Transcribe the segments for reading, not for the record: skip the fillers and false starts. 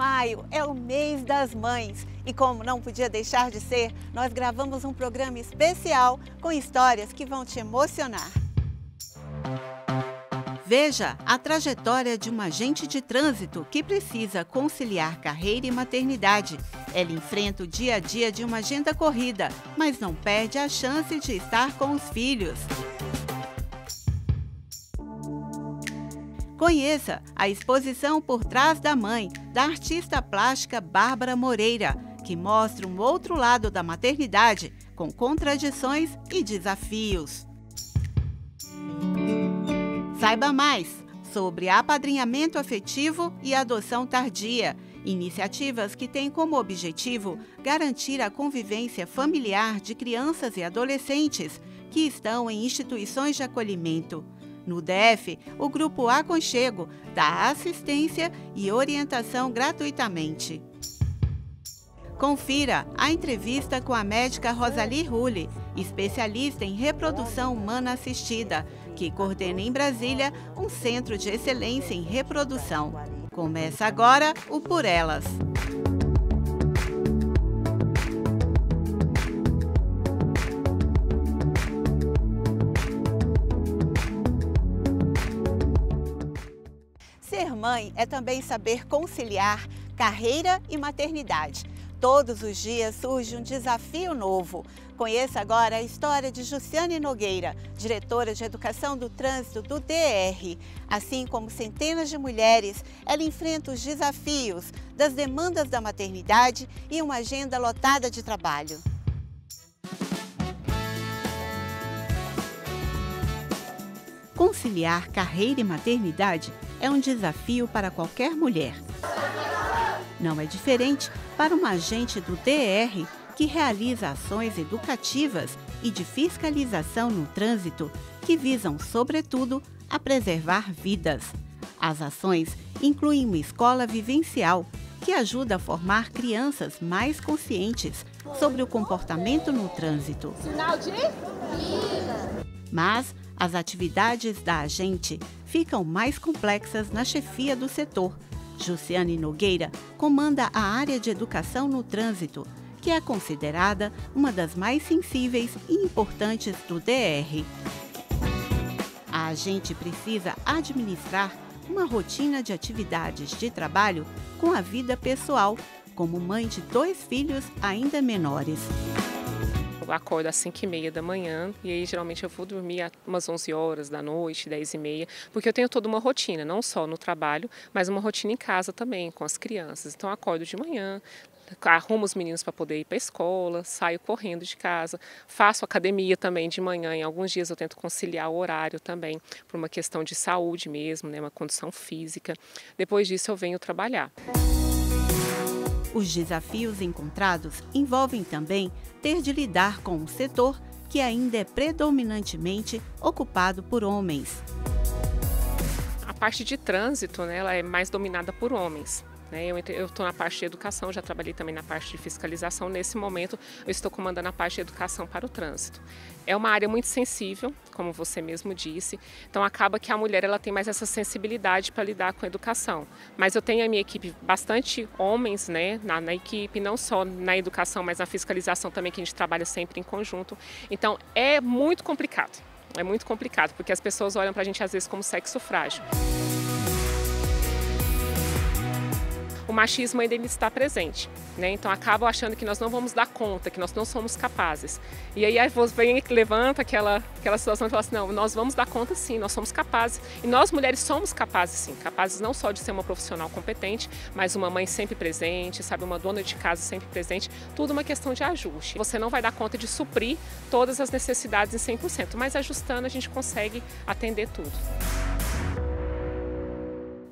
Maio é o mês das mães e, como não podia deixar de ser, nós gravamos um programa especial com histórias que vão te emocionar. Veja a trajetória de uma agente de trânsito que precisa conciliar carreira e maternidade. Ela enfrenta o dia a dia de uma agenda corrida, mas não perde a chance de estar com os filhos. Conheça a exposição Por Trás da Mãe, da artista plástica Bárbara Moreira, que mostra um outro lado da maternidade, com contradições e desafios. Saiba mais sobre apadrinhamento afetivo e adoção tardia, iniciativas que têm como objetivo garantir a convivência familiar de crianças e adolescentes que estão em instituições de acolhimento. No DF, o Grupo Aconchego dá assistência e orientação gratuitamente. Confira a entrevista com a médica Rosalie Rulli, especialista em reprodução humana assistida, que coordena em Brasília um centro de excelência em reprodução. Começa agora o Por Elas. Ser mãe é também saber conciliar carreira e maternidade. Todos os dias surge um desafio novo. Conheça agora a história de Jussiane Nogueira, diretora de Educação do Trânsito do DR. Assim como centenas de mulheres, ela enfrenta os desafios das demandas da maternidade e uma agenda lotada de trabalho. Conciliar carreira e maternidade é um desafio para qualquer mulher. Não é diferente para uma agente do DR que realiza ações educativas e de fiscalização no trânsito que visam, sobretudo, a preservar vidas. As ações incluem uma escola vivencial que ajuda a formar crianças mais conscientes sobre o comportamento no trânsito. Sinal de vida. Mas as atividades da agente ficam mais complexas na chefia do setor. Jussiane Nogueira comanda a área de educação no trânsito, que é considerada uma das mais sensíveis e importantes do DR. A agente precisa administrar uma rotina de atividades de trabalho com a vida pessoal, como mãe de 2 filhos ainda menores. Eu acordo às 5h30 da manhã e aí geralmente eu vou dormir umas 11 horas da noite, 10h30, porque eu tenho toda uma rotina, não só no trabalho, mas uma rotina em casa também, com as crianças. Então eu acordo de manhã, arrumo os meninos para poder ir para a escola, saio correndo de casa, faço academia também de manhã, em alguns dias eu tento conciliar o horário também, por uma questão de saúde mesmo, né, uma condição física. Depois disso eu venho trabalhar. Os desafios encontrados envolvem também ter de lidar com um setor que ainda é predominantemente ocupado por homens. A parte de trânsito, né, ela é mais dominada por homens. Eu estou na parte de educação, já trabalhei também na parte de fiscalização. Nesse momento, eu estou comandando a parte de educação para o trânsito. É uma área muito sensível, como você mesmo disse, então acaba que a mulher ela tem mais essa sensibilidade para lidar com a educação. Mas eu tenho a minha equipe bastante homens, né, na equipe, não só na educação, mas na fiscalização também, que a gente trabalha sempre em conjunto. Então é muito complicado, porque as pessoas olham para a gente às vezes como sexo frágil. O machismo ainda está presente, né? Então acabam achando que nós não vamos dar conta, que nós não somos capazes. E aí vem, levanta aquela situação e fala assim, não, nós vamos dar conta sim, nós somos capazes. E nós mulheres somos capazes sim, capazes não só de ser uma profissional competente, mas uma mãe sempre presente, sabe, uma dona de casa sempre presente, tudo uma questão de ajuste. Você não vai dar conta de suprir todas as necessidades em 100%, mas ajustando a gente consegue atender tudo.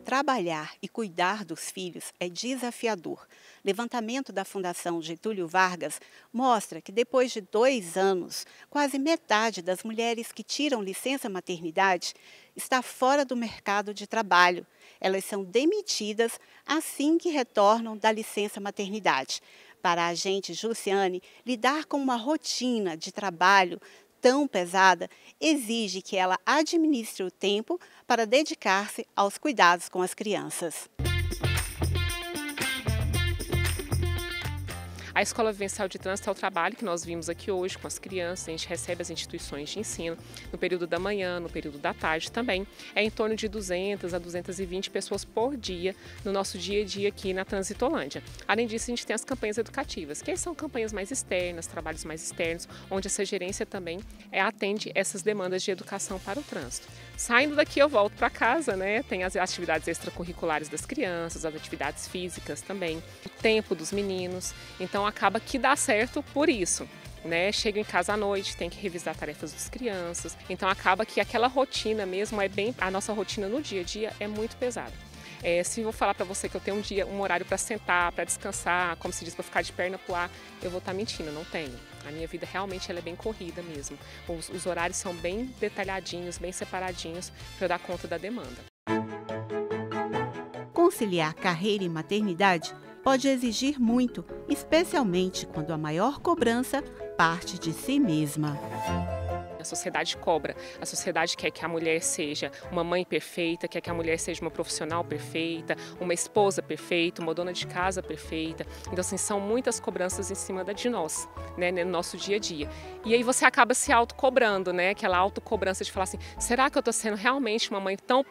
Trabalhar e cuidar dos filhos é desafiador. Levantamento da Fundação Getúlio Vargas mostra que depois de 2 anos, quase metade das mulheres que tiram licença maternidade está fora do mercado de trabalho. Elas são demitidas assim que retornam da licença maternidade. Para a agente Jussiane, lidar com uma rotina de trabalho tão pesada exige que ela administre o tempo para dedicar-se aos cuidados com as crianças. A Escola Vivencial de Trânsito é o trabalho que nós vimos aqui hoje com as crianças. A gente recebe as instituições de ensino no período da manhã, no período da tarde também. É em torno de 200 a 220 pessoas por dia no nosso dia a dia aqui na Transitolândia. Além disso, a gente tem as campanhas educativas, que são campanhas mais externas, trabalhos mais externos, onde essa gerência também atende essas demandas de educação para o trânsito. Saindo daqui eu volto para casa, né? Tem as atividades extracurriculares das crianças, as atividades físicas também, o tempo dos meninos, então acaba que dá certo por isso. Né? Chego em casa à noite, tem que revisar tarefas das crianças, então acaba que aquela rotina mesmo a nossa rotina no dia a dia é muito pesada. Se eu vou falar para você que eu tenho um horário para sentar, para descansar, como se diz, para ficar de perna pro ar, eu vou estar mentindo, não tenho. A minha vida realmente ela é bem corrida mesmo. Os horários são bem detalhadinhos, bem separadinhos para eu dar conta da demanda. Conciliar carreira e maternidade pode exigir muito, especialmente quando a maior cobrança parte de si mesma. A sociedade cobra, a sociedade quer que a mulher seja uma mãe perfeita, quer que a mulher seja uma profissional perfeita, uma esposa perfeita, uma dona de casa perfeita. Então, assim, são muitas cobranças em cima de nós, né, no nosso dia a dia. E aí você acaba se autocobrando, né, aquela autocobrança de falar assim, será que eu estou sendo realmente uma mãe tão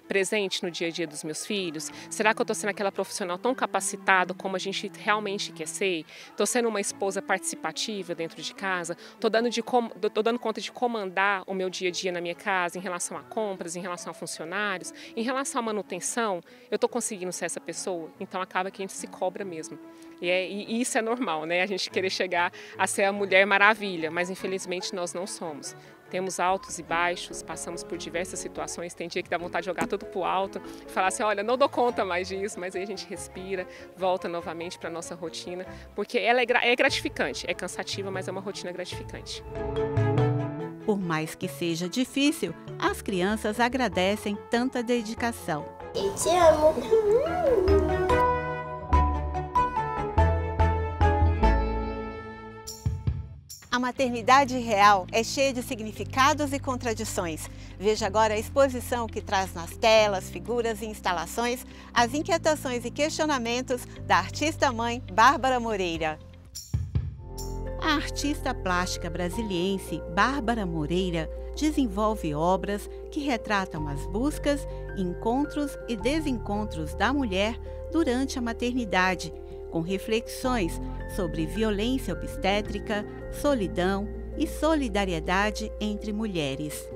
presente no dia a dia dos meus filhos? Será que eu estou sendo aquela profissional tão capacitada como a gente realmente quer ser? Estou sendo uma esposa participativa dentro de casa? Estou dando conta de comandar o meu dia a dia na minha casa em relação a compras, em relação a funcionários, em relação à manutenção, eu estou conseguindo ser essa pessoa? Então acaba que a gente se cobra mesmo. E isso é normal, né? A gente querer chegar a ser a Mulher Maravilha, mas infelizmente nós não somos. Temos altos e baixos, passamos por diversas situações, tem dia que dá vontade de jogar tudo pro alto e falar assim, olha, não dou conta mais disso, mas aí a gente respira, volta novamente para a nossa rotina, porque ela é gratificante, é cansativa, mas é uma rotina gratificante. Por mais que seja difícil, as crianças agradecem tanta dedicação. Eu te amo. A maternidade real é cheia de significados e contradições. Veja agora a exposição que traz nas telas, figuras e instalações as inquietações e questionamentos da artista-mãe Bárbara Moreira. A artista plástica brasiliense Bárbara Moreira desenvolve obras que retratam as buscas, encontros e desencontros da mulher durante a maternidade, com reflexões sobre violência obstétrica, solidão e solidariedade entre mulheres.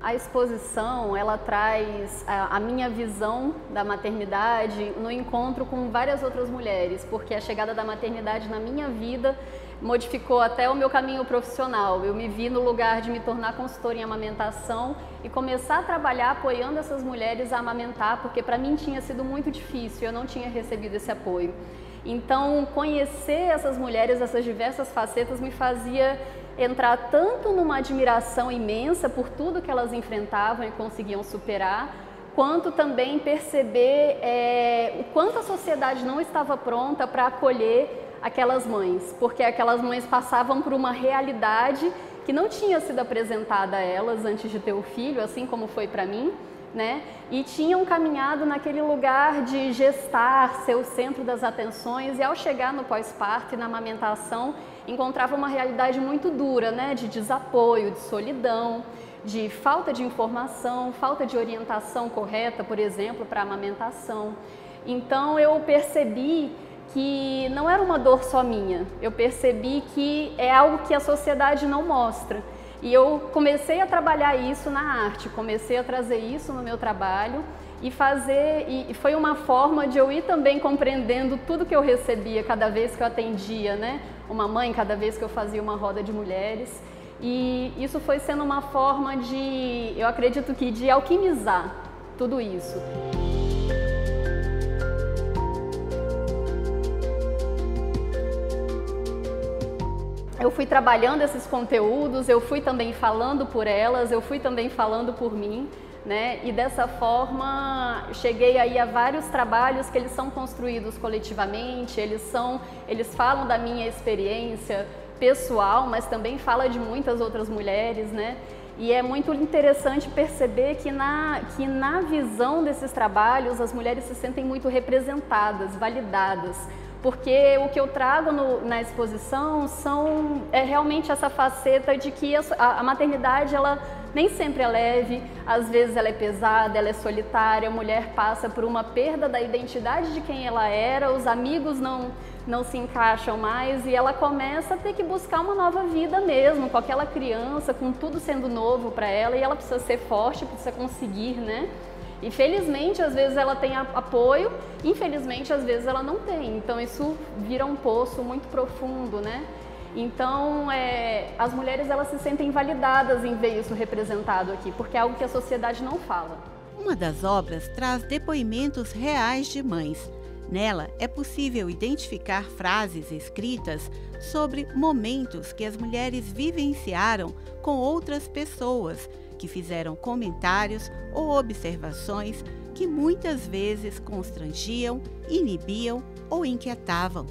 A exposição, ela traz a minha visão da maternidade no encontro com várias outras mulheres, porque a chegada da maternidade na minha vida modificou até o meu caminho profissional. Eu me vi no lugar de me tornar consultora em amamentação e começar a trabalhar apoiando essas mulheres a amamentar, porque para mim tinha sido muito difícil, eu não tinha recebido esse apoio. Então, conhecer essas mulheres, essas diversas facetas, me fazia entrar tanto numa admiração imensa por tudo que elas enfrentavam e conseguiam superar, quanto também perceber o quanto a sociedade não estava pronta para acolher aquelas mães, porque aquelas mães passavam por uma realidade que não tinha sido apresentada a elas antes de ter o filho, assim como foi para mim, né? E tinham caminhado naquele lugar de gestar, ser o centro das atenções, e ao chegar no pós-parto e na amamentação, encontrava uma realidade muito dura, né? De desapoio, de solidão, de falta de informação, falta de orientação correta, por exemplo, para a amamentação. Então eu percebi que não era uma dor só minha, eu percebi que é algo que a sociedade não mostra. E eu comecei a trabalhar isso na arte, comecei a trazer isso no meu trabalho e foi uma forma de eu ir também compreendendo tudo que eu recebia cada vez que eu atendia, né? Uma mãe, cada vez que eu fazia uma roda de mulheres. E isso foi sendo uma forma de, eu acredito que de alquimizar tudo isso. Eu fui trabalhando esses conteúdos, eu fui também falando por elas, eu fui também falando por mim, né? E dessa forma cheguei aí a vários trabalhos que eles são construídos coletivamente, eles falam da minha experiência pessoal, mas também fala de muitas outras mulheres, né? E é muito interessante perceber que na visão desses trabalhos as mulheres se sentem muito representadas, validadas, porque o que eu trago na exposição é realmente essa faceta de que a maternidade ela nem sempre é leve, às vezes ela é pesada, ela é solitária, a mulher passa por uma perda da identidade de quem ela era, os amigos não se encaixam mais e ela começa a ter que buscar uma nova vida mesmo, com aquela criança, com tudo sendo novo para ela, e ela precisa ser forte, precisa conseguir, né? E felizmente, às vezes ela tem apoio, infelizmente, às vezes ela não tem. Então isso vira um poço muito profundo, né? Então, as mulheres elas se sentem validadas em ver isso representado aqui, porque é algo que a sociedade não fala. Uma das obras traz depoimentos reais de mães. Nela, é possível identificar frases escritas sobre momentos que as mulheres vivenciaram com outras pessoas, que fizeram comentários ou observações que muitas vezes constrangiam, inibiam ou inquietavam.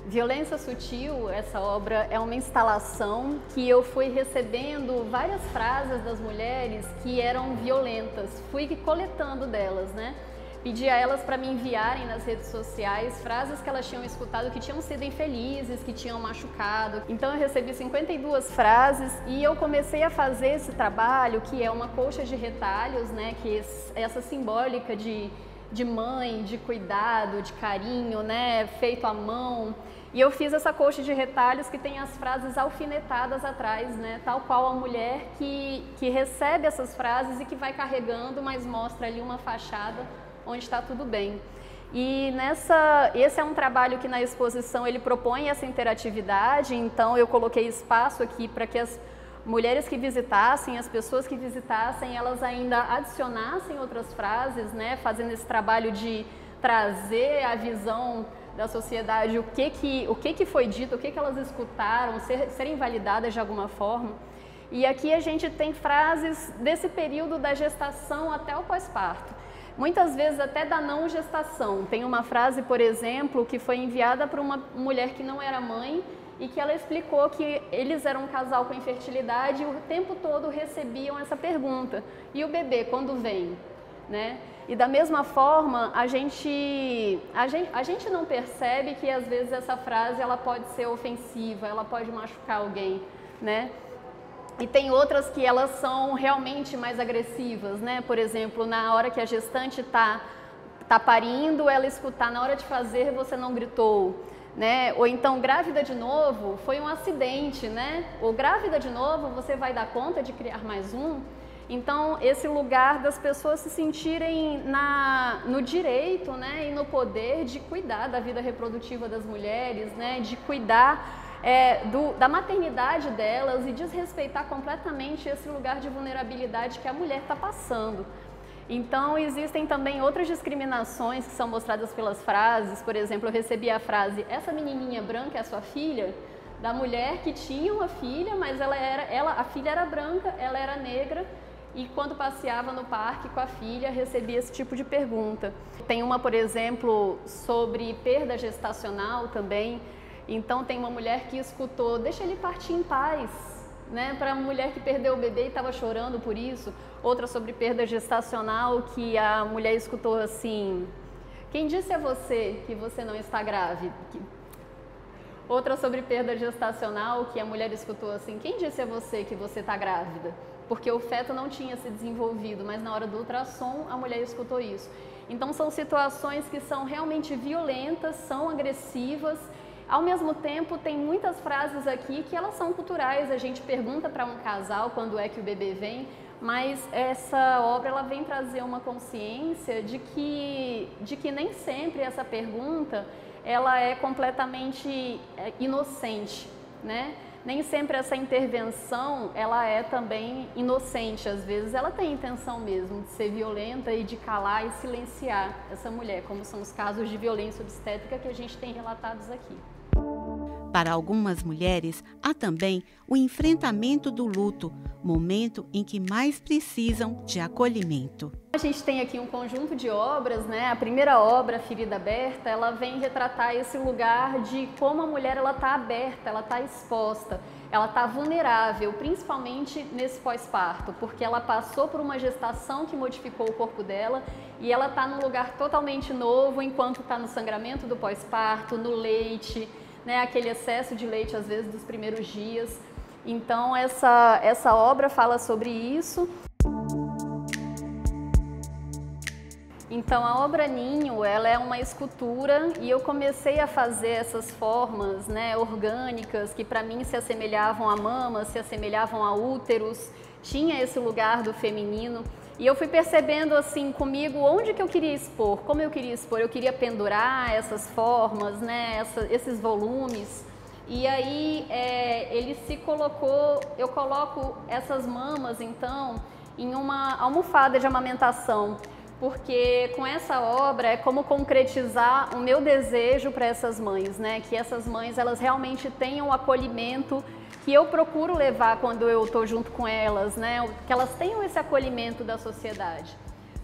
Violência Sutil, essa obra é uma instalação que eu fui recebendo várias frases das mulheres que eram violentas, fui coletando delas, né? Pedi a elas para me enviarem nas redes sociais frases que elas tinham escutado que tinham sido infelizes, que tinham machucado. Então eu recebi 52 frases e eu comecei a fazer esse trabalho, que é uma colcha de retalhos, né? Que é essa simbólica de mãe, de cuidado, de carinho, né? Feito à mão. E eu fiz essa colcha de retalhos que tem as frases alfinetadas atrás, né? Tal qual a mulher que recebe essas frases e que vai carregando, mas mostra ali uma fachada onde está tudo bem. E esse é um trabalho que na exposição ele propõe essa interatividade, então eu coloquei espaço aqui para que as mulheres que visitassem, as pessoas que visitassem, elas ainda adicionassem outras frases, né, fazendo esse trabalho de trazer a visão da sociedade, o que foi dito, o que elas escutaram, serem validadas de alguma forma. E aqui a gente tem frases desse período da gestação até o pós-parto. Muitas vezes até da não gestação. Tem uma frase, por exemplo, que foi enviada para uma mulher que não era mãe e que ela explicou que eles eram um casal com infertilidade e o tempo todo recebiam essa pergunta: e o bebê, quando vem? Né? E da mesma forma, a gente não percebe que às vezes essa frase ela pode ser ofensiva, ela pode machucar alguém, né? E tem outras que elas são realmente mais agressivas, né? Por exemplo, na hora que a gestante tá parindo, ela escutar: na hora de fazer você não gritou, né? Ou então, grávida de novo, foi um acidente, né? Ou grávida de novo, você vai dar conta de criar mais um? Então, esse lugar das pessoas se sentirem no direito, né? E no poder de cuidar da vida reprodutiva das mulheres, né? De cuidar da maternidade delas e desrespeitar completamente esse lugar de vulnerabilidade que a mulher está passando. Então, existem também outras discriminações que são mostradas pelas frases. Por exemplo, eu recebi a frase: essa menininha branca é a sua filha? Da mulher que tinha uma filha, mas a filha era branca, ela era negra, e quando passeava no parque com a filha, recebia esse tipo de pergunta. Tem uma, por exemplo, sobre perda gestacional também. Então tem uma mulher que escutou: deixa ele partir em paz, né? Para a mulher que perdeu o bebê e estava chorando por isso. Outra sobre perda gestacional, que a mulher escutou assim: quem disse a você que você não está grávida? Outra sobre perda gestacional, que a mulher escutou assim: quem disse a você que você está grávida? Porque o feto não tinha se desenvolvido, mas na hora do ultrassom a mulher escutou isso. Então são situações que são realmente violentas, são agressivas. Ao mesmo tempo, tem muitas frases aqui que elas são culturais. A gente pergunta para um casal quando é que o bebê vem, mas essa obra ela vem trazer uma consciência de que nem sempre essa pergunta ela é completamente inocente, né? Nem sempre essa intervenção ela é também inocente. Às vezes ela tem intenção mesmo de ser violenta e de calar e silenciar essa mulher, como são os casos de violência obstétrica que a gente tem relatados aqui. Para algumas mulheres, há também o enfrentamento do luto, momento em que mais precisam de acolhimento. A gente tem aqui um conjunto de obras, né? A primeira obra, Ferida Aberta, ela vem retratar esse lugar de como a mulher está aberta, ela está exposta, ela está vulnerável, principalmente nesse pós-parto, porque ela passou por uma gestação que modificou o corpo dela e ela está num lugar totalmente novo enquanto está no sangramento do pós-parto, no leite, né, aquele excesso de leite, às vezes, dos primeiros dias. Então, essa obra fala sobre isso. Então, a obra Ninho, ela é uma escultura e eu comecei a fazer essas formas, né, orgânicas, que para mim se assemelhavam a mamas, se assemelhavam a úteros, tinha esse lugar do feminino. E eu fui percebendo assim comigo onde que eu queria expor, como eu queria expor. Eu queria pendurar essas formas, né, esses volumes. E aí ele se colocou, eu coloco essas mamas então em uma almofada de amamentação, porque com essa obra é como concretizar o meu desejo para essas mães, né, que essas mães elas realmente tenham o acolhimento que eu procuro levar quando eu estou junto com elas, né? Que elas tenham esse acolhimento da sociedade.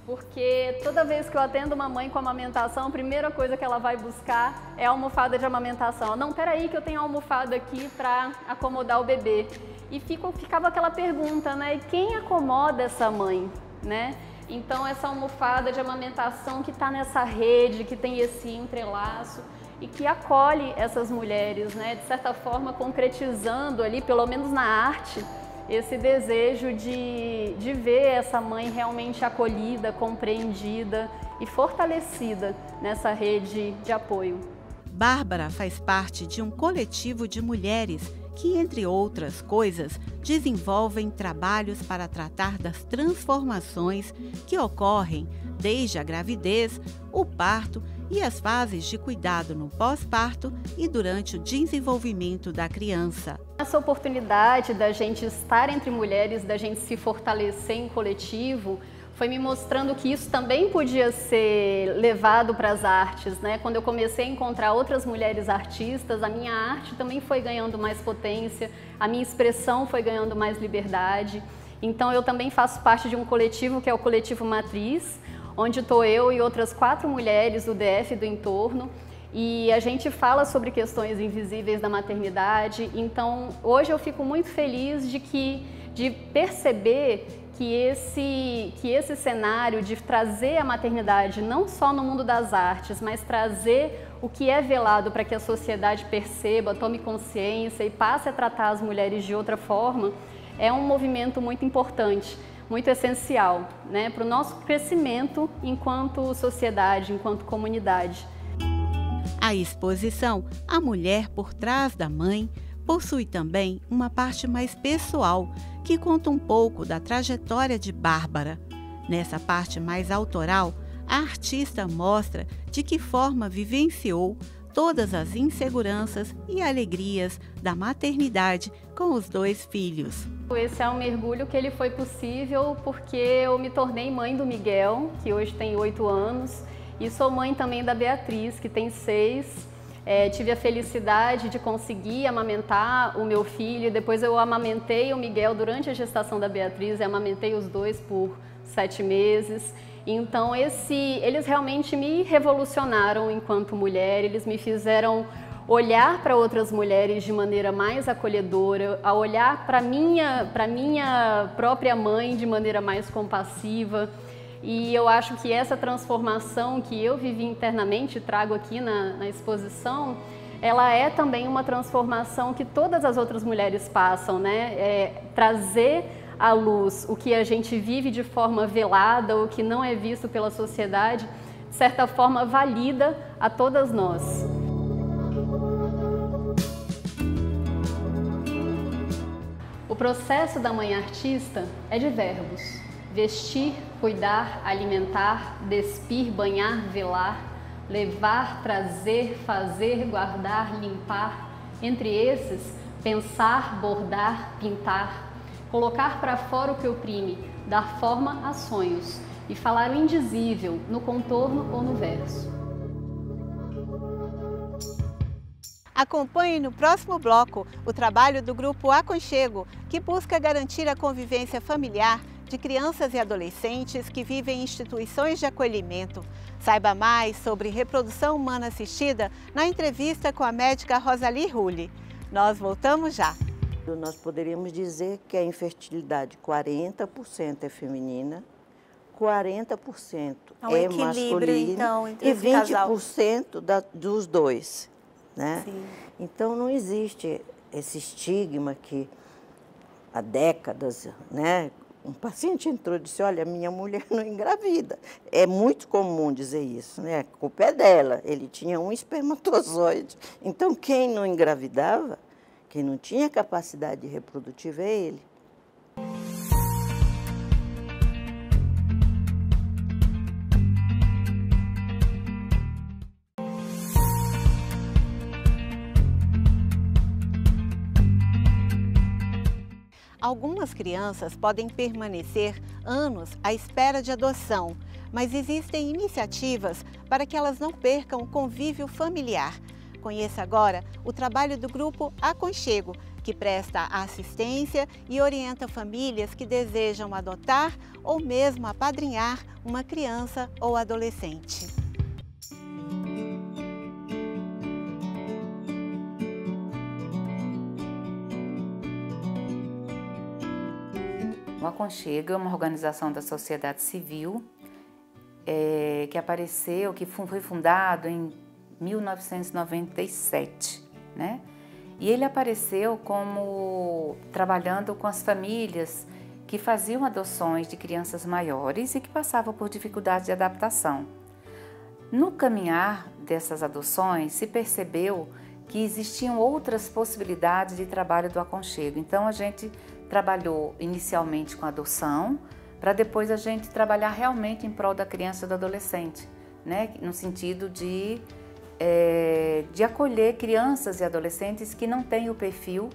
Porque toda vez que eu atendo uma mãe com amamentação, a primeira coisa que ela vai buscar é a almofada de amamentação. Não, peraí que eu tenho a almofada aqui para acomodar o bebê. E ficava aquela pergunta, né? Quem acomoda essa mãe, né? Então essa almofada de amamentação que está nessa rede, que tem esse entrelaço, e que acolhe essas mulheres, né, de certa forma concretizando ali, pelo menos na arte, esse desejo de ver essa mãe realmente acolhida, compreendida e fortalecida nessa rede de apoio. Bárbara faz parte de um coletivo de mulheres que, entre outras coisas, desenvolvem trabalhos para tratar das transformações que ocorrem desde a gravidez, o parto e as fases de cuidado no pós-parto e durante o desenvolvimento da criança. Essa oportunidade da gente estar entre mulheres, da gente se fortalecer em coletivo, foi me mostrando que isso também podia ser levado para as artes, né? Quando eu comecei a encontrar outras mulheres artistas, a minha arte também foi ganhando mais potência, a minha expressão foi ganhando mais liberdade. Então eu também faço parte de um coletivo que é o Coletivo Matriz, onde estou eu e outras 4 mulheres do DF e do entorno, e a gente fala sobre questões invisíveis da maternidade. Então, hoje eu fico muito feliz de perceber que esse cenário de trazer a maternidade não só no mundo das artes, mas trazer o que é velado para que a sociedade perceba, tome consciência e passe a tratar as mulheres de outra forma, é um movimento muito importante, muito essencial, né, para o nosso crescimento enquanto sociedade, enquanto comunidade. A exposição A Mulher por Trás da Mãe possui também uma parte mais pessoal, que conta um pouco da trajetória de Bárbara. Nessa parte mais autoral, a artista mostra de que forma vivenciou todas as inseguranças e alegrias da maternidade com os 2 filhos. Esse é um mergulho que ele foi possível porque eu me tornei mãe do Miguel, que hoje tem 8 anos, e sou mãe também da Beatriz, que tem 6. Tive a felicidade de conseguir amamentar o meu filho, depois eu amamentei o Miguel durante a gestação da Beatriz, e amamentei os 2 por 7 meses. Então eles realmente me revolucionaram enquanto mulher, eles me fizeram olhar para outras mulheres de maneira mais acolhedora, a olhar para minha própria mãe de maneira mais compassiva. E eu acho que essa transformação que eu vivi internamente, trago aqui na exposição, ela é também uma transformação que todas as outras mulheres passam, né? Trazer à luz o que a gente vive de forma velada, o que não é visto pela sociedade, de certa forma valida a todas nós. O processo da mãe artista é de verbos: vestir, cuidar, alimentar, despir, banhar, velar, levar, trazer, fazer, guardar, limpar. Entre esses, pensar, bordar, pintar, colocar para fora o que oprime, dar forma a sonhos e falar o indizível no contorno ou no verso. Acompanhe no próximo bloco o trabalho do Grupo Aconchego, que busca garantir a convivência familiar de crianças e adolescentes que vivem em instituições de acolhimento. Saiba mais sobre reprodução humana assistida na entrevista com a médica Rosalie Rulli. Nós voltamos já. Nós poderíamos dizer que a infertilidade 40% é feminina, 40% é masculino então, e 20% dos dois. Né? Então não existe esse estigma que há décadas, né? Um paciente entrou e disse, olha, minha mulher não engravida. É muito comum dizer isso, né? A culpa é dela, ele tinha um espermatozoide. Então quem não engravidava, quem não tinha capacidade reprodutiva é ele. Algumas crianças podem permanecer anos à espera de adoção, mas existem iniciativas para que elas não percam o convívio familiar. Conheça agora o trabalho do Grupo Aconchego, que presta assistência e orienta famílias que desejam adotar ou mesmo apadrinhar uma criança ou adolescente. O Aconchego é uma organização da sociedade civil que apareceu, que foi fundado em 1997, né? E ele apareceu como trabalhando com as famílias que faziam adoções de crianças maiores e que passavam por dificuldades de adaptação. No caminhar dessas adoções, se percebeu que existiam outras possibilidades de trabalho do Aconchego. Então a gente trabalhou inicialmente com adoção, para depois a gente trabalhar realmente em prol da criança e do adolescente, né? No sentido de acolher crianças e adolescentes que não têm o perfil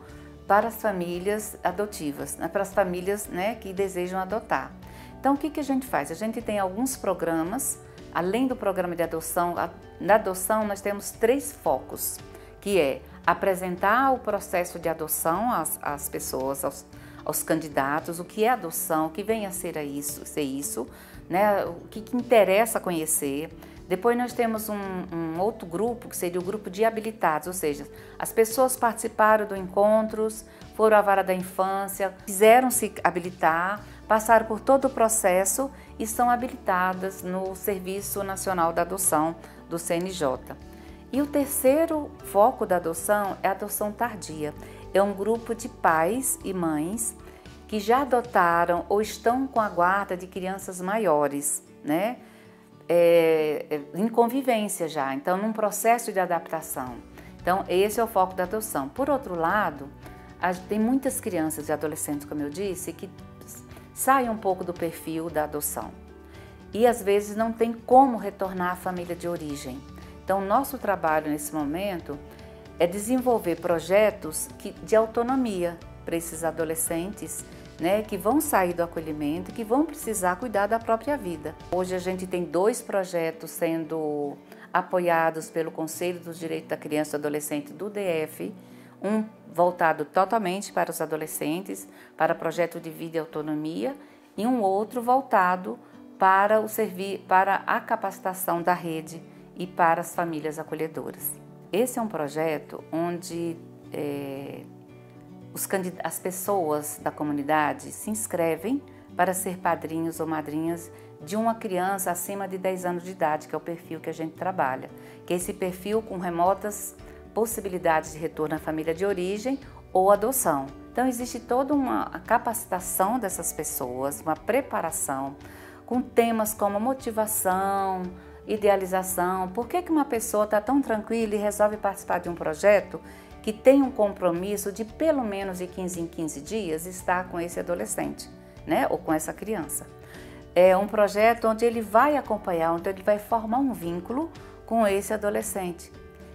para as famílias adotivas, né? Para as famílias, né, que desejam adotar. Então o que a gente faz? A gente tem alguns programas, além do programa de adoção. Na adoção nós temos 3 focos, que é apresentar o processo de adoção às pessoas, aos candidatos, o que é adoção, o que vem a ser isso, né? O que interessa conhecer. Depois nós temos um outro grupo, que seria o grupo de habilitados, ou seja, as pessoas participaram do encontros, foram à vara da infância, quiseram se habilitar, passaram por todo o processo e são habilitadas no Serviço Nacional da Adoção do CNJ. E o terceiro foco da adoção é a adoção tardia. É um grupo de pais e mães que já adotaram ou estão com a guarda de crianças maiores, né? Em convivência já, então num processo de adaptação. Então esse é o foco da adoção. Por outro lado, tem muitas crianças e adolescentes, como eu disse, que saem um pouco do perfil da adoção e às vezes não tem como retornar à família de origem. Então nosso trabalho nesse momento é desenvolver projetos de autonomia para esses adolescentes, né, que vão sair do acolhimento e que vão precisar cuidar da própria vida. Hoje a gente tem 2 projetos sendo apoiados pelo Conselho dos Direitos da Criança e do Adolescente do DF, um voltado totalmente para os adolescentes, para projeto de vida e autonomia, e um outro voltado para a capacitação da rede e para as famílias acolhedoras. Esse é um projeto onde as pessoas da comunidade se inscrevem para ser padrinhos ou madrinhas de uma criança acima de 10 anos de idade, que é o perfil que a gente trabalha, que é esse perfil com remotas possibilidades de retorno à família de origem ou adoção. Então existe toda uma capacitação dessas pessoas, uma preparação, com temas como motivação, idealização. Por que uma pessoa está tão tranquila e resolve participar de um projeto que tem um compromisso de pelo menos de 15 em 15 dias estar com esse adolescente, né? Ou com essa criança. É um projeto onde ele vai acompanhar, onde ele vai formar um vínculo com esse adolescente.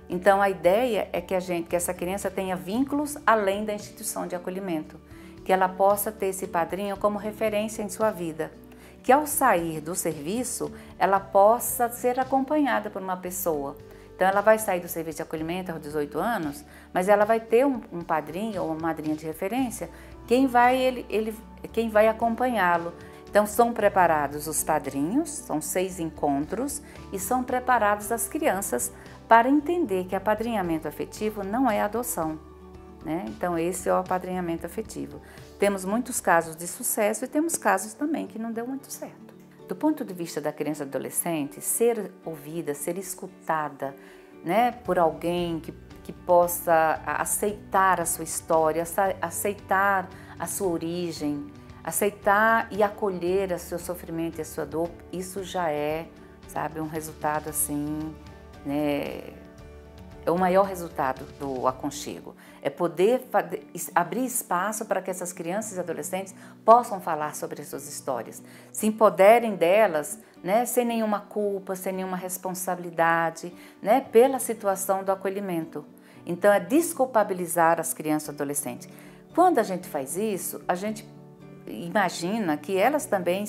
Então a ideia é que essa criança tenha vínculos além da instituição de acolhimento, que ela possa ter esse padrinho como referência em sua vida, que ao sair do serviço ela possa ser acompanhada por uma pessoa Então ela vai sair do serviço de acolhimento aos 18 anos, mas ela vai ter um padrinho ou uma madrinha de referência, quem vai acompanhá-lo. Então são preparados os padrinhos, são 6 encontros, e são preparadas as crianças para entender que apadrinhamento afetivo não é adoção, né? Então esse é o apadrinhamento afetivo. Temos muitos casos de sucesso e temos casos também que não deu muito certo. Do ponto de vista da criança e adolescente, ser ouvida, ser escutada, né, por alguém que possa aceitar a sua história, aceitar a sua origem, aceitar e acolher o seu sofrimento e a sua dor, isso já é, sabe, um resultado assim, né, é o maior resultado do aconchego. É poder abrir espaço para que essas crianças e adolescentes possam falar sobre as suas histórias, se empoderem delas, né, sem nenhuma culpa, sem nenhuma responsabilidade, né, pela situação do acolhimento. Então é desculpabilizar as crianças e adolescentes. Quando a gente faz isso, a gente imagina que elas também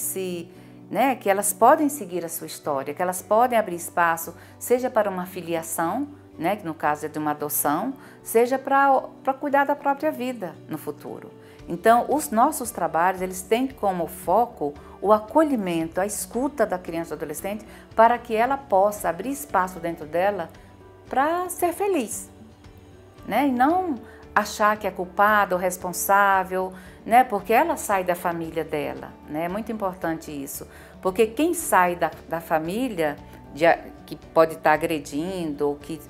que elas podem seguir a sua história, que elas podem abrir espaço, seja para uma filiação, né, que no caso é de uma adoção, seja para cuidar da própria vida no futuro. Então, os nossos trabalhos, eles têm como foco o acolhimento, a escuta da criança e do adolescente, para que ela possa abrir espaço dentro dela para ser feliz, né, e não achar que é culpada ou responsável, né, porque ela sai da família dela, né, é muito importante isso, porque quem sai da família, que pode estar agredindo ou que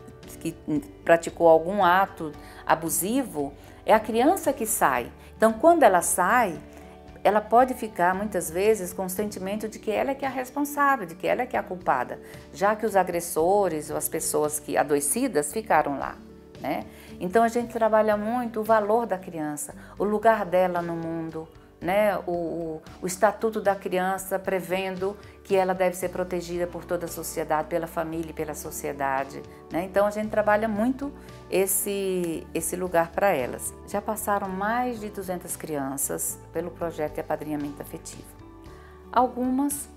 praticou algum ato abusivo, é a criança que sai. Então, quando ela sai, ela pode ficar muitas vezes com o sentimento de que ela é que é a responsável, de que ela é que é a culpada, já que os agressores ou as pessoas adoecidas ficaram lá, né? Então a gente trabalha muito o valor da criança, o lugar dela no mundo, né? O estatuto da criança prevendo que ela deve ser protegida por toda a sociedade, pela família e pela sociedade, né? Então a gente trabalha muito esse lugar para elas. Já passaram mais de 200 crianças pelo projeto de apadrinhamento afetivo. Algumas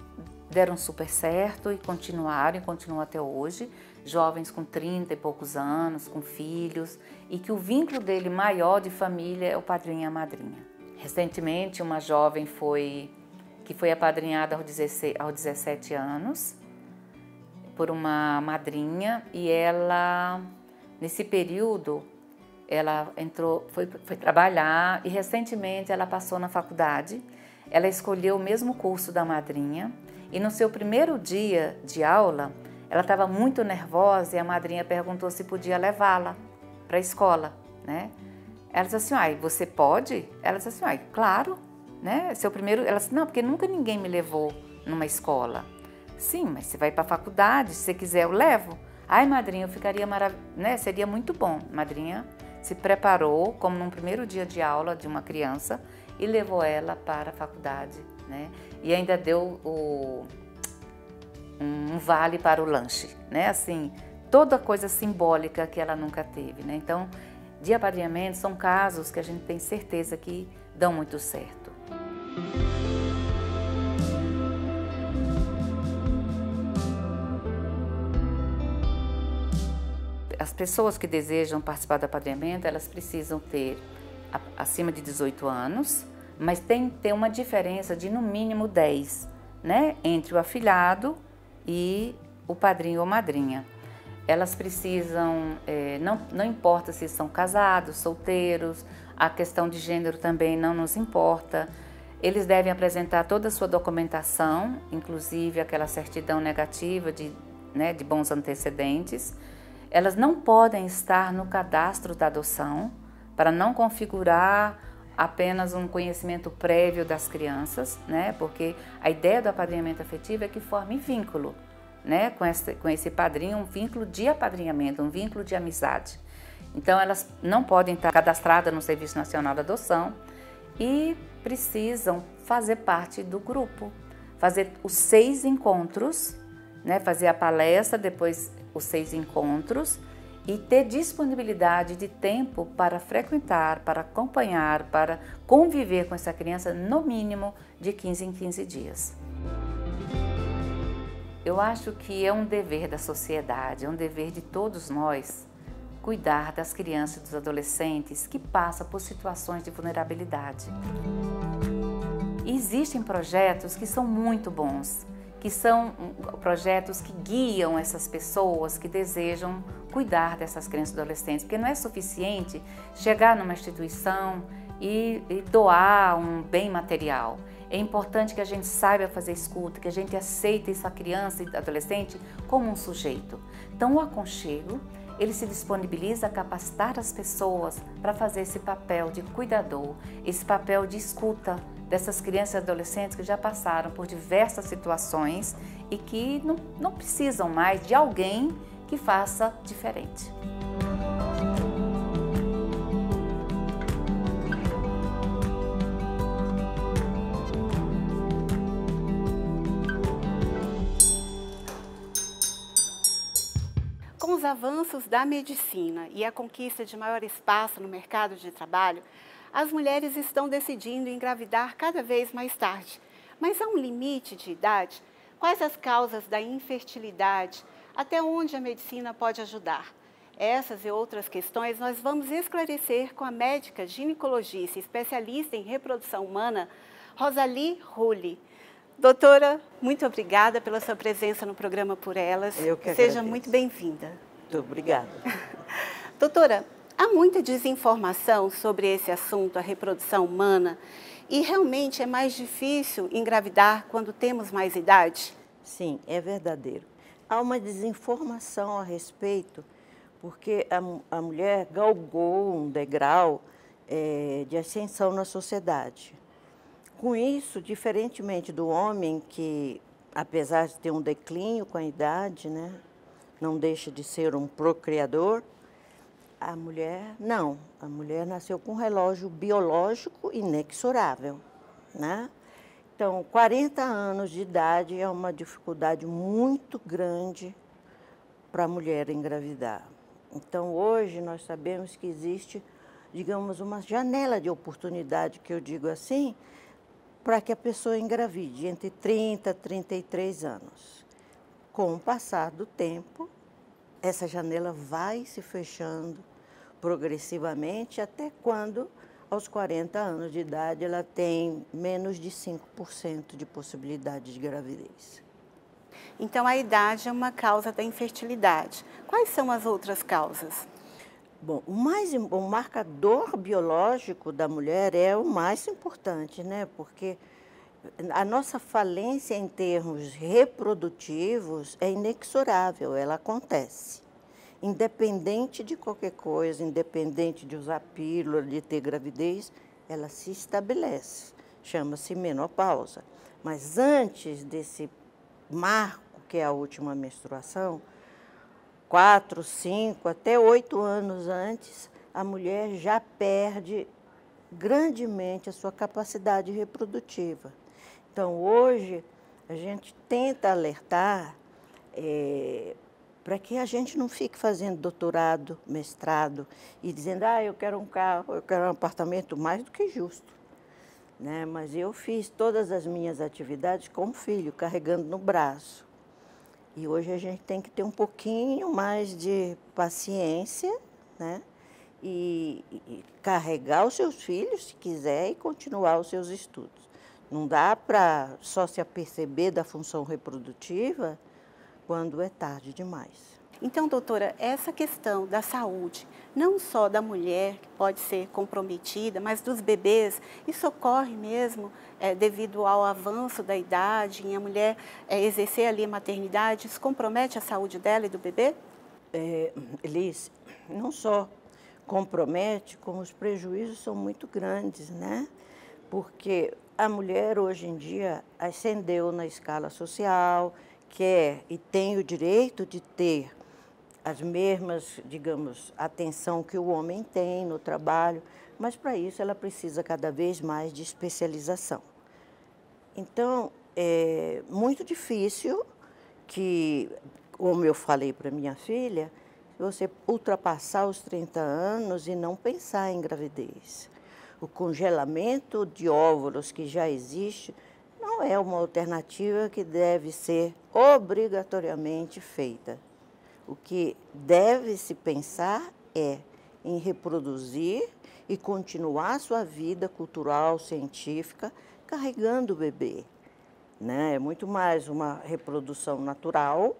deram super certo e continuam até hoje, jovens com 30 e poucos anos, com filhos, e que o vínculo dele maior de família é o padrinho e a madrinha. Recentemente, uma jovem que foi apadrinhada aos 17 anos por uma madrinha, e ela, nesse período, ela foi trabalhar, e recentemente ela passou na faculdade. Ela escolheu o mesmo curso da madrinha, e no seu primeiro dia de aula, ela estava muito nervosa e a madrinha perguntou se podia levá-la para a escola, né? Ela disse assim, você pode? Ela disse assim, claro, né? Seu primeiro... Ela disse, não, porque nunca ninguém me levou numa escola. Sim, mas você vai para a faculdade, se você quiser eu levo. Madrinha, eu ficaria né? Seria muito bom. Madrinha se preparou, como num primeiro dia de aula de uma criança, e levou ela para a faculdade, né? E ainda deu um vale para o lanche, né? Assim, toda coisa simbólica que ela nunca teve, né? Então, de apadrinhamento são casos que a gente tem certeza que dão muito certo. As pessoas que desejam participar do apadrinhamento, elas precisam ter acima de 18 anos, mas tem que ter uma diferença de no mínimo 10, né, entre o afilhado e o padrinho ou madrinha. Elas precisam, não importa se são casados, solteiros, a questão de gênero também não nos importa. Eles devem apresentar toda a sua documentação, inclusive aquela certidão negativa de bons antecedentes. Elas não podem estar no cadastro da adoção, para não configurar apenas um conhecimento prévio das crianças, né? Porque a ideia do apadrinhamento afetivo é que forme vínculo, né? Com esse padrinho, um vínculo de apadrinhamento, um vínculo de amizade. Então, elas não podem estar cadastradas no Serviço Nacional da Adoção e precisam fazer parte do grupo, fazer os 6 encontros, né? Fazer a palestra, depois os 6 encontros, e ter disponibilidade de tempo para frequentar, para acompanhar, para conviver com essa criança no mínimo de 15 em 15 dias. Eu acho que é um dever da sociedade, é um dever de todos nós cuidar das crianças e dos adolescentes que passam por situações de vulnerabilidade. E existem projetos que são muito bons, que são projetos que guiam essas pessoas que desejam cuidar dessas crianças e adolescentes, porque não é suficiente chegar numa instituição e doar um bem material. É importante que a gente saiba fazer escuta, que a gente aceite essa criança e adolescente como um sujeito. Então, o aconchego, ele se disponibiliza a capacitar as pessoas para fazer esse papel de cuidador, esse papel de escuta dessas crianças e adolescentes que já passaram por diversas situações e que não precisam mais de alguém que faça diferente. Com os avanços da medicina e a conquista de maior espaço no mercado de trabalho, as mulheres estão decidindo engravidar cada vez mais tarde. Mas há um limite de idade? Quais as causas da infertilidade? Até onde a medicina pode ajudar? Essas e outras questões nós vamos esclarecer com a médica ginecologista e especialista em reprodução humana, Rosalie Rulli. Doutora, muito obrigada pela sua presença no programa Por Elas. Eu que agradeço. Seja muito bem-vinda. Muito obrigada. Doutora, há muita desinformação sobre esse assunto, a reprodução humana, e realmente é mais difícil engravidar quando temos mais idade? Sim, é verdadeiro. Há uma desinformação a respeito, porque a mulher galgou um degrau de ascensão na sociedade. Com isso, diferentemente do homem que, apesar de ter um declínio com a idade, né, não deixa de ser um procriador, a mulher não. A mulher nasceu com um relógio biológico inexorável, né? Então, 40 anos de idade é uma dificuldade muito grande para a mulher engravidar. Então, hoje nós sabemos que existe, digamos, uma janela de oportunidade, que eu digo assim, para que a pessoa engravide entre 30 e 33 anos. Com o passar do tempo, essa janela vai se fechando progressivamente até quando, aos 40 anos de idade, ela tem menos de 5% de possibilidade de gravidez. Então, a idade é uma causa da infertilidade. Quais são as outras causas? Bom, o marcador biológico da mulher é o mais importante, né? Porque a nossa falência em termos reprodutivos é inexorável, ela acontece. Independente de qualquer coisa, independente de usar pílula, de ter gravidez, ela se estabelece. Chama-se menopausa. Mas antes desse marco, que é a última menstruação, 4, 5, até 8 anos antes, a mulher já perde grandemente a sua capacidade reprodutiva. Então, hoje, a gente tenta alertar para que a gente não fique fazendo doutorado, mestrado e dizendo, eu quero um carro, eu quero um apartamento, mais do que justo, né? Mas eu fiz todas as minhas atividades com o filho, carregando no braço. E hoje a gente tem que ter um pouquinho mais de paciência, né? E carregar os seus filhos, se quiser, e continuar os seus estudos. Não dá para só se aperceber da função reprodutiva quando é tarde demais. Então, doutora, essa questão da saúde, não só da mulher, que pode ser comprometida, mas dos bebês, isso ocorre mesmo devido ao avanço da idade, em a mulher exercer ali a maternidade, isso compromete a saúde dela e do bebê? Elis, não só compromete, como os prejuízos são muito grandes, né? Porque a mulher, hoje em dia, ascendeu na escala social, quer e tem o direito de ter as mesmas, digamos, atenção que o homem tem no trabalho, mas para isso ela precisa cada vez mais de especialização. Então, é muito difícil que, como eu falei para minha filha, você ultrapassar os 30 anos e não pensar em gravidez. O congelamento de óvulos que já existe não é uma alternativa que deve ser obrigatoriamente feita. O que deve se pensar é em reproduzir e continuar sua vida cultural, científica, carregando o bebê, né? É muito mais uma reprodução natural,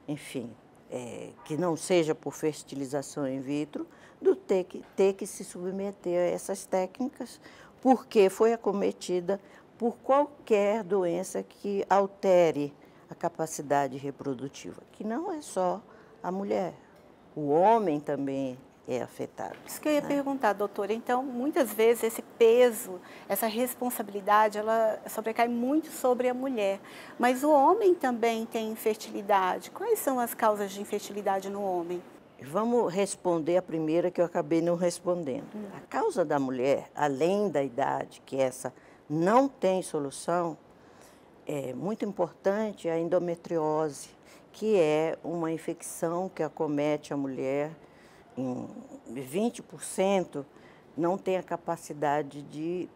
enfim, que não seja por fertilização in vitro, do ter que se submeter a essas técnicas, porque foi acometida por qualquer doença que altere a capacidade reprodutiva, que não é só a mulher, o homem também é afetado. Isso que eu ia perguntar, doutora. Então, muitas vezes esse peso, essa responsabilidade, ela sobrecai muito sobre a mulher. Mas o homem também tem infertilidade. Quais são as causas de infertilidade no homem? Vamos responder a primeira que eu acabei não respondendo. A causa da mulher, além da idade, que essa não tem solução, é muito importante a endometriose, que é uma infecção que acomete a mulher. Em 20% não tem a capacidade de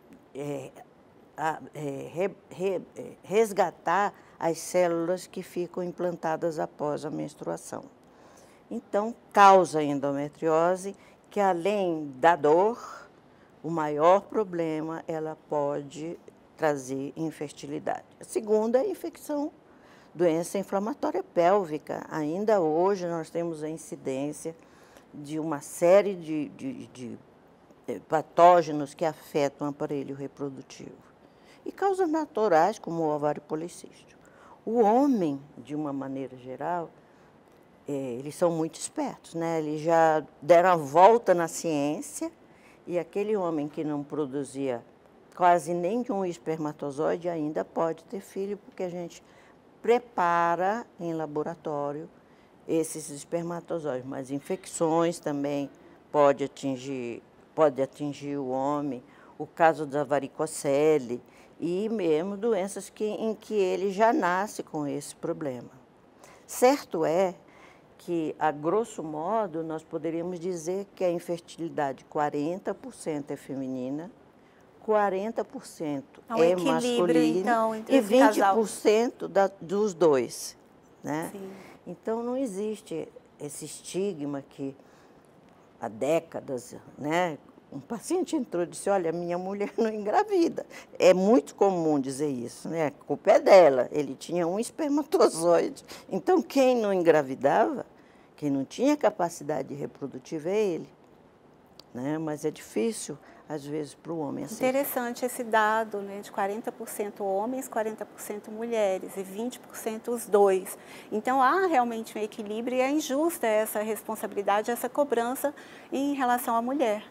resgatar as células que ficam implantadas após a menstruação. Então, causa endometriose, que além da dor, o maior problema, ela pode trazer infertilidade. A segunda é a infecção, doença inflamatória pélvica. Ainda hoje nós temos a incidência de uma série de patógenos que afetam o aparelho reprodutivo. E causas naturais, como o ovário policístico. O homem, de uma maneira geral, eles são muito espertos, né? Eles já deram a volta na ciência e aquele homem que não produzia quase nenhum espermatozoide ainda pode ter filho, porque a gente prepara em laboratório esses espermatozoides, mas infecções também pode atingir o homem, o caso da varicocele e mesmo doenças em que ele já nasce com esse problema. Certo é que, a grosso modo, nós poderíamos dizer que a infertilidade 40% é feminina, 40% é masculino, então, e 20% dos dois, né? Sim. Então, não existe esse estigma que há décadas, né? Um paciente entrou e disse, olha, minha mulher não engravida. É muito comum dizer isso, né? A culpa é dela, ele tinha um espermatozoide. Então, quem não engravidava, quem não tinha capacidade reprodutiva é ele, né? Mas é difícil, às vezes, para o homem aceitar. Interessante esse dado, né, de 40% homens, 40% mulheres e 20% os dois. Então, há realmente um equilíbrio e é injusta essa responsabilidade, essa cobrança em relação à mulher.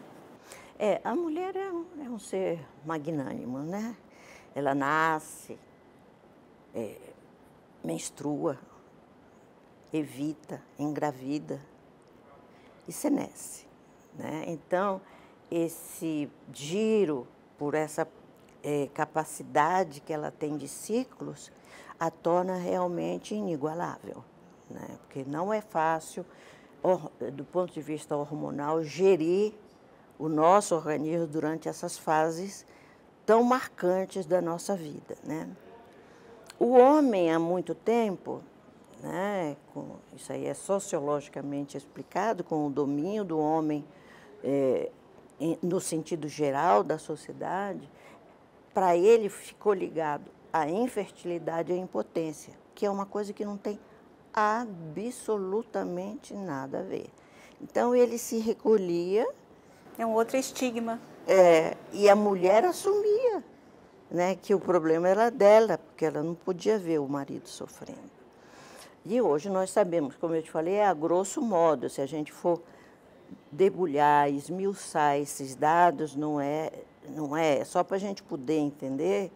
A mulher é um ser magnânimo, né? Ela nasce, menstrua, evita, engravida e senesce, né? Então, esse giro, por essa capacidade que ela tem de ciclos, a torna realmente inigualável, né? Porque não é fácil, do ponto de vista hormonal, gerir o nosso organismo durante essas fases tão marcantes da nossa vida, né? O homem, há muito tempo, né, isso aí é sociologicamente explicado, com o domínio do homem no sentido geral da sociedade, para ele ficou ligado à infertilidade e à impotência, que é uma coisa que não tem absolutamente nada a ver. Então, ele se recolhia. É um outro estigma. E a mulher assumia, né, que o problema era dela, porque ela não podia ver o marido sofrendo. E hoje nós sabemos, como eu te falei, a grosso modo, se a gente for debulhar, esmiuçar esses dados, não é só para a gente poder entender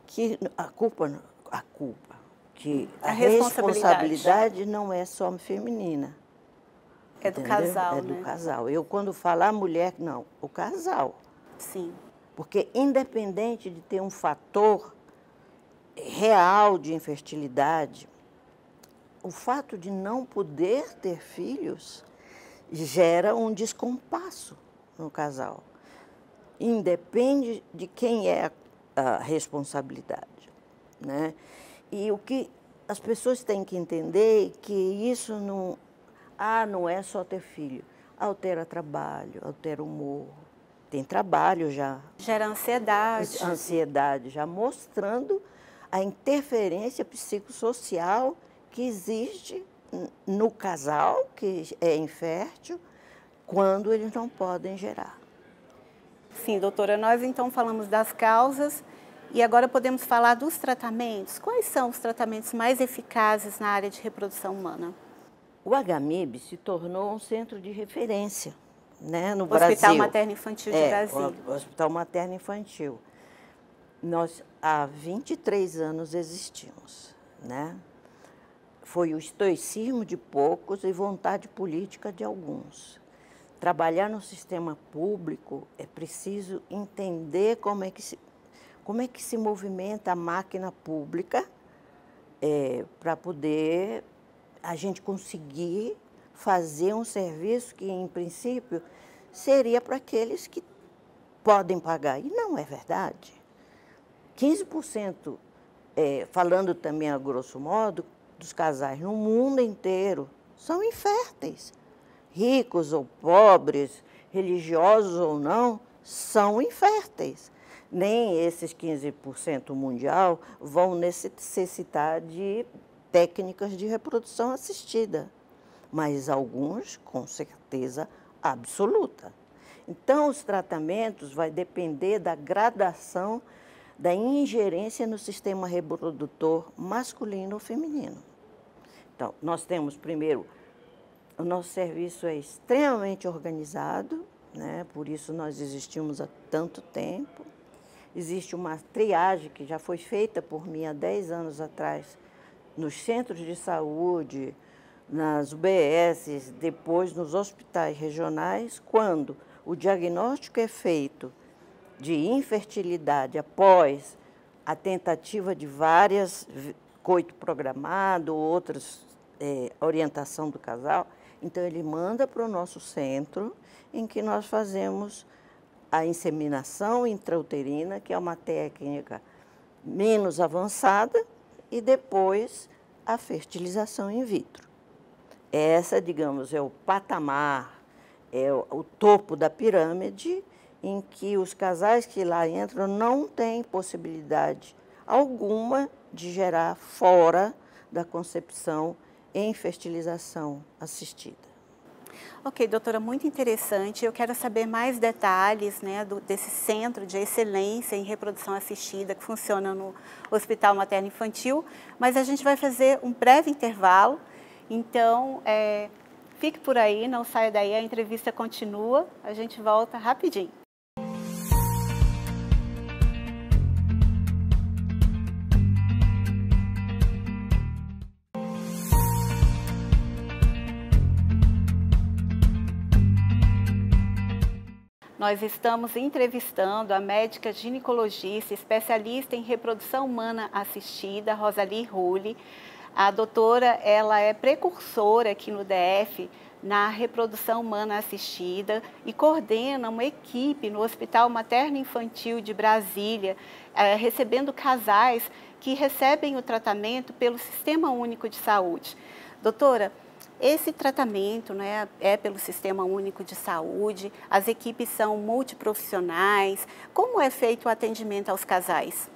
que a responsabilidade não é só feminina. É do casal, né? É do casal. Eu, quando falo a mulher, não, o casal. Sim. Porque, independente de ter um fator real de infertilidade, o fato de não poder ter filhos gera um descompasso no casal. Independe de quem é a responsabilidade, né? E o que as pessoas têm que entender é que isso não é só ter filho. Altera trabalho, altera humor, tem trabalho já. Gera ansiedade. Ansiedade, já mostrando a interferência psicossocial que existe no casal que é infértil quando eles não podem gerar. Sim, doutora, nós então falamos das causas e agora podemos falar dos tratamentos. Quais são os tratamentos mais eficazes na área de reprodução humana? O HMIB se tornou um centro de referência, né, no Brasil. Hospital Materno Infantil de Brasília. O Hospital Materno Infantil. Nós, há 23 anos, existimos, né? Foi o estoicismo de poucos e vontade política de alguns. Trabalhar no sistema público é preciso entender como é que se movimenta a máquina pública para poder a gente conseguir fazer um serviço que, em princípio, seria para aqueles que podem pagar. E não é verdade. 15%, falando também a grosso modo, dos casais no mundo inteiro são inférteis. Ricos ou pobres, religiosos ou não, são inférteis. Nem esses 15% mundial vão necessitar de técnicas de reprodução assistida, mas alguns, com certeza absoluta. Então, os tratamentos vai depender da gradação da ingerência no sistema reprodutor masculino ou feminino. Então, nós temos primeiro, o nosso serviço é extremamente organizado, né? Por isso nós existimos há tanto tempo. Existe uma triagem que já foi feita por mim há 10 anos atrás, nos centros de saúde, nas UBSs, depois nos hospitais regionais, quando o diagnóstico é feito de infertilidade após a tentativa de várias coito programado, outras orientação do casal, então ele manda para o nosso centro, em que nós fazemos a inseminação intrauterina, que é uma técnica menos avançada, e depois a fertilização in vitro. Essa, digamos, é o patamar, é o topo da pirâmide, em que os casais que lá entram não têm possibilidade alguma de gerar fora da concepção em fertilização assistida. Ok, doutora, muito interessante. Eu quero saber mais detalhes, né, desse centro de excelência em reprodução assistida que funciona no Hospital Materno Infantil, mas a gente vai fazer um breve intervalo, então fique por aí, não saia daí, a entrevista continua, a gente volta rapidinho. Nós estamos entrevistando a médica ginecologista, especialista em reprodução humana assistida, Rosalie Rulli. A doutora, ela é precursora aqui no DF na reprodução humana assistida e coordena uma equipe no Hospital Materno Infantil de Brasília, recebendo casais que recebem o tratamento pelo Sistema Único de Saúde. Doutora, esse tratamento, né, é pelo Sistema Único de Saúde, as equipes são multiprofissionais. Como é feito o atendimento aos casais?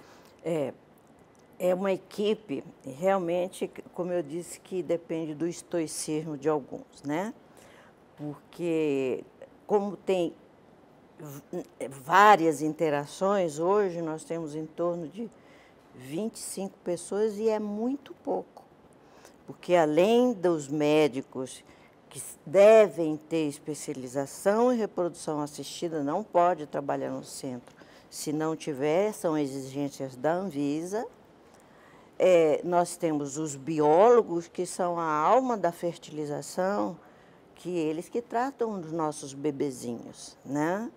É uma equipe, realmente, como eu disse, que depende do estoicismo de alguns, né? Porque, como tem várias interações, hoje nós temos em torno de 25 pessoas e é muito pouco. Porque além dos médicos que devem ter especialização em reprodução assistida, não pode trabalhar no centro. Se não tiver, são exigências da Anvisa. Nós temos os biólogos, que são a alma da fertilização, que eles que tratam dos nossos bebezinhos, né?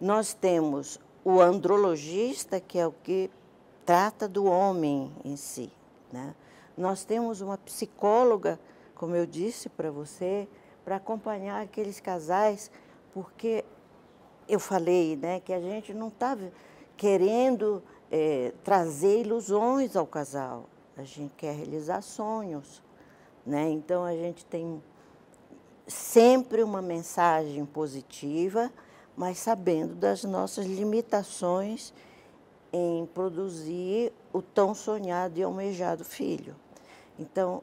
Nós temos o andrologista, que é o que trata do homem em si, né? Nós temos uma psicóloga, como eu disse para você, para acompanhar aqueles casais, porque eu falei, né, que a gente não está querendo trazer ilusões ao casal, a gente quer realizar sonhos, né? Então, a gente tem sempre uma mensagem positiva, mas sabendo das nossas limitações em produzir o tão sonhado e almejado filho. Então,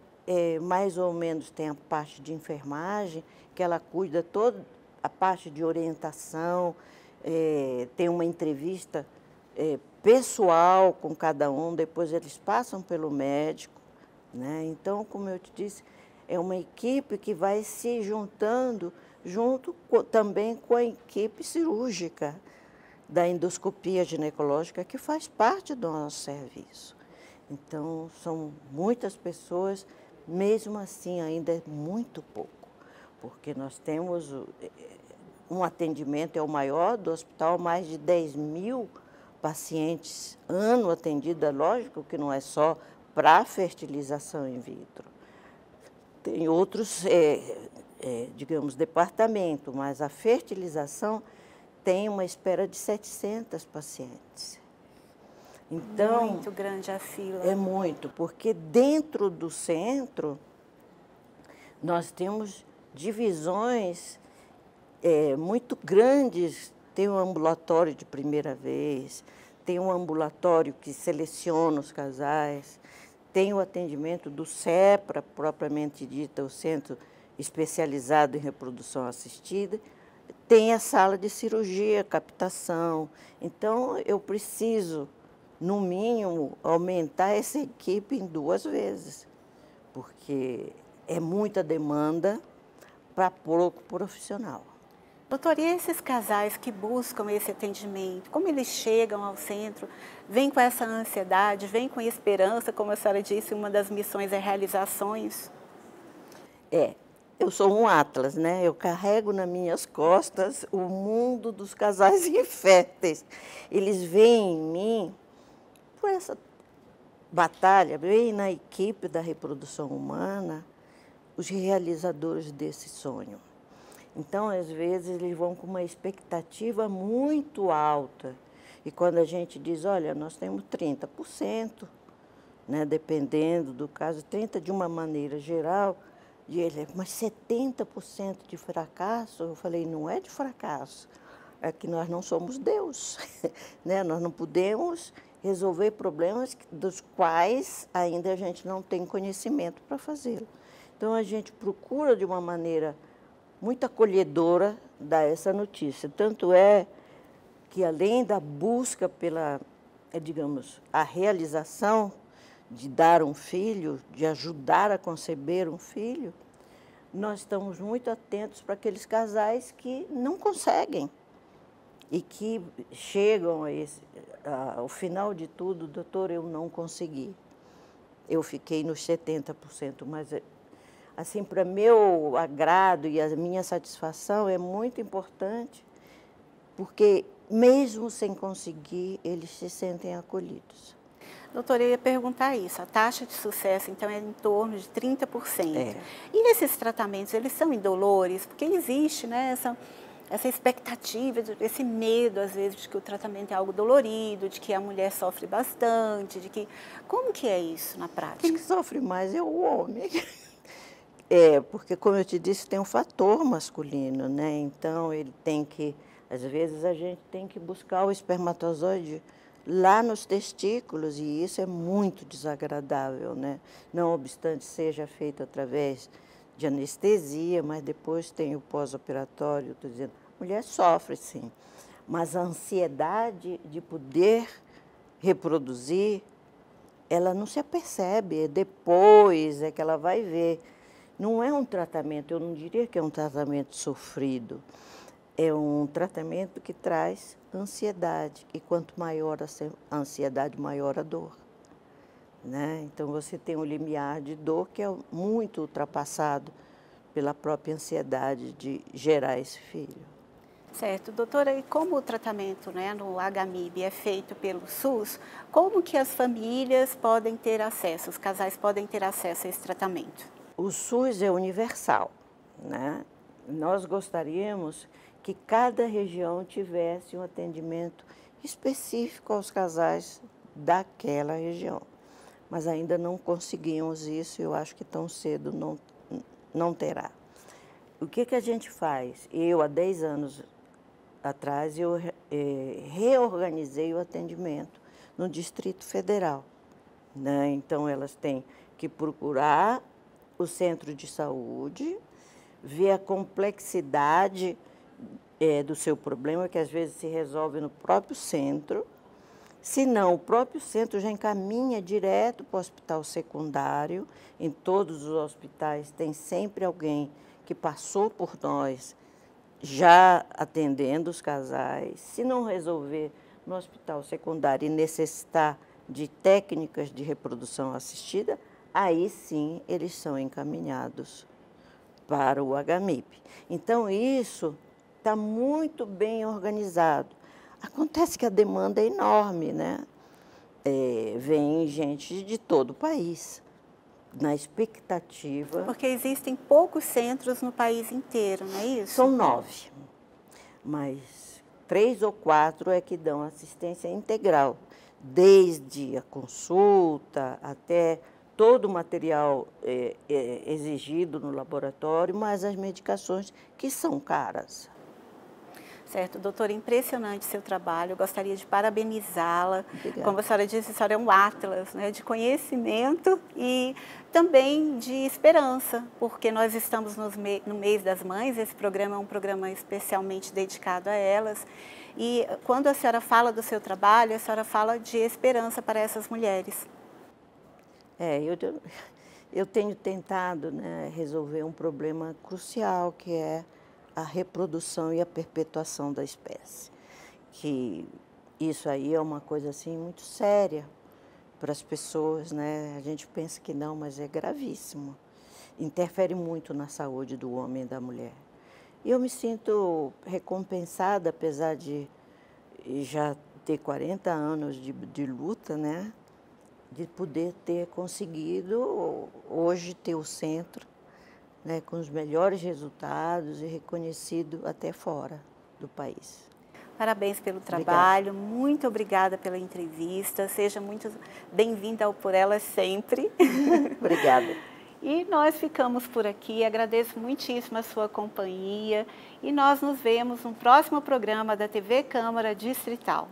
mais ou menos tem a parte de enfermagem, que ela cuida toda a parte de orientação, tem uma entrevista pessoal com cada um, depois eles passam pelo médico, né? Então, como eu te disse, é uma equipe que vai se juntando junto também com a equipe cirúrgica da endoscopia ginecológica, que faz parte do nosso serviço. Então, são muitas pessoas, mesmo assim ainda é muito pouco, porque nós temos um atendimento, é o maior do hospital, mais de 10.000 pacientes ano atendido, é lógico que não é só para fertilização in vitro. Tem outros, digamos, departamentos, mas a fertilização tem uma espera de 700 pacientes. Então, muito grande a fila. É muito, porque dentro do centro nós temos divisões muito grandes. Tem um ambulatório de primeira vez, tem um ambulatório que seleciona os casais, tem o atendimento do CEPRA, propriamente dita, o Centro Especializado em Reprodução Assistida, tem a sala de cirurgia, captação. Então, eu preciso, no mínimo, aumentar essa equipe em 2 vezes, porque é muita demanda para pouco profissional. Doutora, e esses casais que buscam esse atendimento, como eles chegam ao centro, vêm com essa ansiedade, vêm com esperança, como a senhora disse, uma das missões é realizar sonhos? Eu sou um atlas, né? Eu carrego nas minhas costas o mundo dos casais inférteis. Eles veem em mim, por essa batalha, veem na equipe da reprodução humana os realizadores desse sonho. Então, às vezes, eles vão com uma expectativa muito alta. E quando a gente diz, olha, nós temos 30%, né, dependendo do caso, 30% de uma maneira geral, e ele, mas 70% de fracasso? Eu falei, não é de fracasso, é que nós não somos Deus, né? Nós não podemos resolver problemas dos quais ainda a gente não tem conhecimento para fazê-lo. Então, a gente procura, de uma maneira muito acolhedora, dar essa notícia. Tanto é que, além da busca pela, digamos, a realização de dar um filho, de ajudar a conceber um filho, nós estamos muito atentos para aqueles casais que não conseguem e que chegam ao final de tudo, doutor, eu não consegui. Eu fiquei nos 70%, mas assim, para meu agrado e a minha satisfação é muito importante, porque mesmo sem conseguir, eles se sentem acolhidos. Doutora, eu ia perguntar isso, a taxa de sucesso, então, é em torno de 30%. E esses tratamentos, eles são indolores? Porque existe, né, essa expectativa, esse medo, às vezes, de que o tratamento é algo dolorido, de que a mulher sofre bastante, de que... Como que é isso na prática? Quem sofre mais é o homem. Porque, como eu te disse, tem um fator masculino, né? Então, ele tem que... Às vezes, a gente tem que buscar o espermatozoide lá nos testículos, e isso é muito desagradável, né? Não obstante seja feito através de anestesia, mas depois tem o pós-operatório, estou dizendo, a mulher sofre, sim, mas a ansiedade de poder reproduzir, ela não se apercebe, depois é que ela vai ver. Não é um tratamento, eu não diria que é um tratamento sofrido, é um tratamento que traz ansiedade, e quanto maior a ansiedade, maior a dor, né? Então, você tem um limiar de dor que é muito ultrapassado pela própria ansiedade de gerar esse filho. Certo. Doutora, e como o tratamento, né, no HMIB é feito pelo SUS, como que as famílias podem ter acesso, os casais podem ter acesso a esse tratamento? O SUS é universal, né? Nós gostaríamos que cada região tivesse um atendimento específico aos casais daquela região. Mas ainda não conseguimos isso, eu acho que tão cedo não terá. O que a gente faz? Eu, há 10 anos atrás, eu reorganizei o atendimento no Distrito Federal, né? Então, elas têm que procurar o centro de saúde, ver a complexidade do seu problema, que às vezes se resolve no próprio centro. Se não, o próprio centro já encaminha direto para o hospital secundário. Em todos os hospitais tem sempre alguém que passou por nós, já atendendo os casais. Se não resolver no hospital secundário e necessitar de técnicas de reprodução assistida, aí sim eles são encaminhados para o HMIP. Então, isso está muito bem organizado. Acontece que a demanda é enorme, né? Vem gente de todo o país, na expectativa... Porque existem poucos centros no país inteiro, não é isso? São 9, mas 3 ou 4 é que dão assistência integral, desde a consulta até todo o material exigido no laboratório, mas as medicações que são caras. Certo, doutora, impressionante seu trabalho, eu gostaria de parabenizá-la. Como a senhora disse, a senhora é um atlas, né, de conhecimento e também de esperança, porque nós estamos no mês das mães, esse programa é um programa especialmente dedicado a elas, e quando a senhora fala do seu trabalho, a senhora fala de esperança para essas mulheres. Eu tenho tentado, né, resolver um problema crucial, que é a reprodução e a perpetuação da espécie. Que isso aí é uma coisa assim muito séria para as pessoas, né? A gente pensa que não, mas é gravíssimo. Interfere muito na saúde do homem e da mulher. E eu me sinto recompensada, apesar de já ter 40 anos de luta, né? De poder ter conseguido hoje ter o centro, né, com os melhores resultados e reconhecido até fora do país. Parabéns pelo trabalho, muito obrigada pela entrevista, seja muito bem-vinda ao Por Elas sempre. Obrigada. E nós ficamos por aqui, agradeço muitíssimo a sua companhia e nós nos vemos no próximo programa da TV Câmara Distrital.